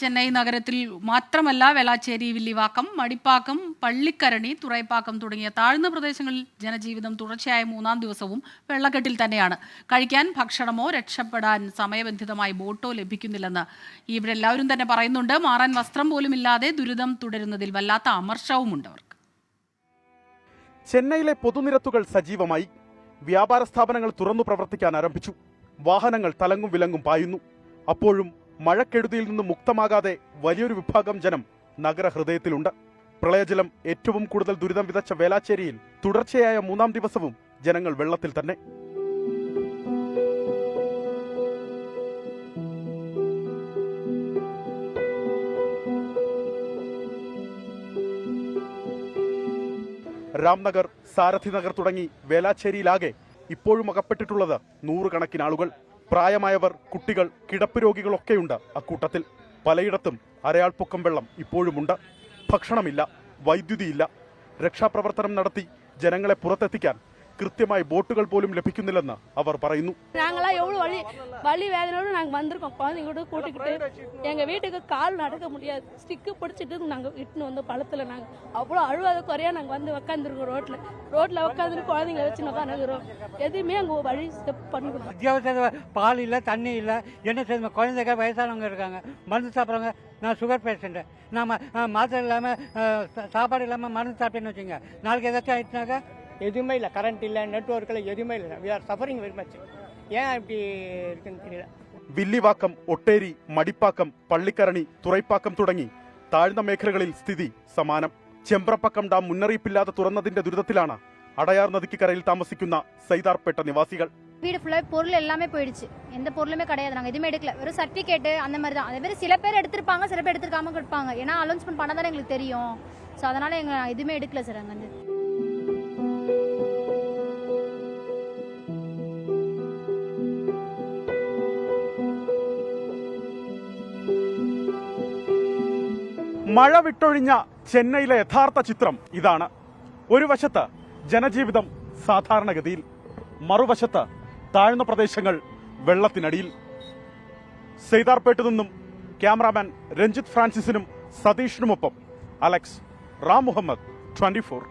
ചെന്നൈ നഗരത്തിൽ മാത്രമല്ല വെളാച്ചേരി, വില്ലിവാക്കം, മടിപ്പാക്കം, പള്ളിക്കരണി, തുറൈപ്പാക്കം തുടങ്ങിയ താഴ്ന്ന പ്രദേശങ്ങളിൽ ജനജീവിതം തുടർച്ചയായ മൂന്നാം ദിവസവും വെള്ളക്കെട്ടിൽ തന്നെയാണ്. കഴിക്കാൻ ഭക്ഷണമോ രക്ഷപ്പെടാൻ സമയബന്ധിതമായി ബോട്ടോ ലഭിക്കുന്നില്ലെന്ന് ഇവിടെ എല്ലാവരും തന്നെ പറയുന്നുണ്ട്. മാറാൻ വസ്ത്രം പോലും ഇല്ലാതെ ദുരിതം തുടരുന്നതിൽ വല്ലാത്ത അമർഷവുമുണ്ട് അവർക്ക്. ചെന്നൈയിലെ പൊതുനിരത്തുകൾ സജീവമായി. വ്യാപാര സ്ഥാപനങ്ങൾ തുറന്നു പ്രവർത്തിക്കാൻ ആരംഭിച്ചു. വാഹനങ്ങൾ തലങ്ങും വിലങ്ങും പായുന്നു. അപ്പോഴും മഴക്കെടുതിയിൽ നിന്ന് മുക്തമാകാതെ വലിയൊരു വിഭാഗം ജനം നഗരഹൃദയത്തിലുണ്ട്. പ്രളയജലം ഏറ്റവും കൂടുതൽ ദുരിതം വിതച്ച വേലാച്ചേരിയിൽ തുടർച്ചയായ മൂന്നാം ദിവസവും ജനങ്ങൾ വെള്ളത്തിൽ തന്നെ. രാംനഗർ, സാരഥി നഗർ തുടങ്ങി വേലാച്ചേരിയിലാകെ ഇപ്പോഴും അകപ്പെട്ടിട്ടുള്ളത് നൂറുകണക്കിന് ആളുകൾ. പ്രായമായവർ, കുട്ടികൾ, കിടപ്പ് രോഗികളൊക്കെയുണ്ട് അക്കൂട്ടത്തിൽ. പലയിടത്തും അരയാൾപ്പൊക്കം വെള്ളം ഇപ്പോഴുമുണ്ട്. ഭക്ഷണമില്ല, വൈദ്യുതിയില്ല. രക്ഷാപ്രവർത്തനം നടത്തി ജനങ്ങളെ പുറത്തെത്തിക്കാൻ കൃത്യമായി ബോട്ടുകൾ പോലും ലഭിക്കുന്നില്ലെന്ന് അവർ പറയുന്നു. வலி வேதனோடு நாங்கள் வந்திருக்கோம். குழந்தைங்களோட கூட்டிக்கிட்டு எங்கள் வீட்டுக்கு கால் நடக்க முடியாது. ஸ்டிக்கு பிடிச்சிட்டு நாங்கள் இட்டுன்னு வந்து பழத்தில் நாங்கள் அவ்வளோ அழுவாத குறையாக நாங்கள் வந்து உட்காந்துருக்கோம். ரோட்டில் உட்காந்துட்டு குழந்தைங்களை வச்சு உட்காந்துக்கிறோம். எதுவுமே அங்கே வழி ஸ்டெப் பண்ணிக்கிறோம். அத்தியாவசிய பால் இல்லை, தண்ணி இல்லை. என்ன செய்யணும்? குழந்தைங்க, வயசானவங்க இருக்காங்க, மருந்து சாப்பிட்றாங்க. நான் சுகர் பேஷண்ட்டு. நான் மாத்திரை இல்லாமல் சாப்பாடு இல்லாமல் மருந்து சாப்பிட்டேன்னு வச்சுங்க, நாளைக்கு ஏதாச்சும் ஆயிடுச்சுனாக்கா எதுவுமே இல்லை. கரண்ட் இல்லை, நெட்வொர்க் இல்லை, எதுவுமே இல்லை. We are suffering very much. ஏன் இப்படி இருக்குன்னு தெரியல. വില്ലിവാക്കം, ഒട്ടേരി, മടിപ്പാക്കം, പള്ളിക്കരണി, തുറൈപ്പാക്കം തുടങ്ങി താഴ്ന്ന മേഖലകളിൽ സ്ഥിതി സമാനം. ചെമ്പ്രപ്പക്കം ഡാം മുന്നറിയിപ്പില്ലാതെ തുറന്നതിന്റെ ദുരിതത്തിലാണ് അടയാർ നദിക്ക് കരയിൽ താമസിക്കുന്ന സൈതാർപേട്ട നിവാസികൾ. வீடு ஃபுல்லாக பொருள் எல்லாமே போயிடுச்சு. எந்த பொருளுமே கிடையாது. நாங்கள் எதுவுமே எடுக்கல. வெறும் சர்டிஃபிகேட்டு அந்த மாதிரி தான். அதே மாதிரி சில பேர் எடுத்திருப்பாங்க, சில பேர் எடுத்துருக்காம கொடுப்பாங்க. ஏன்னா அலௌன்ஸ்மெண்ட் பண்ண தானே எங்களுக்கு தெரியும். ஸோ அதனால் எங்கள் எதுவுமே எடுக்கல சார். அங்கே வந்து മഴ വിട്ടൊഴിഞ്ഞ ചെന്നൈയിലെ യഥാർത്ഥ ചിത്രം ഇതാണ്. ഒരു വശത്ത് ജനജീവിതം സാധാരണഗതിയിൽ, മറുവശത്ത് താഴ്ന്ന പ്രദേശങ്ങൾ വെള്ളത്തിനടിയിൽ. സൈതാർപേട്ട് നിന്നും ക്യാമറാമാൻ രഞ്ജിത്ത് ഫ്രാൻസിസിനും സതീഷിനുമൊപ്പം അലക്സ്, റാം മുഹമ്മദ്, 24.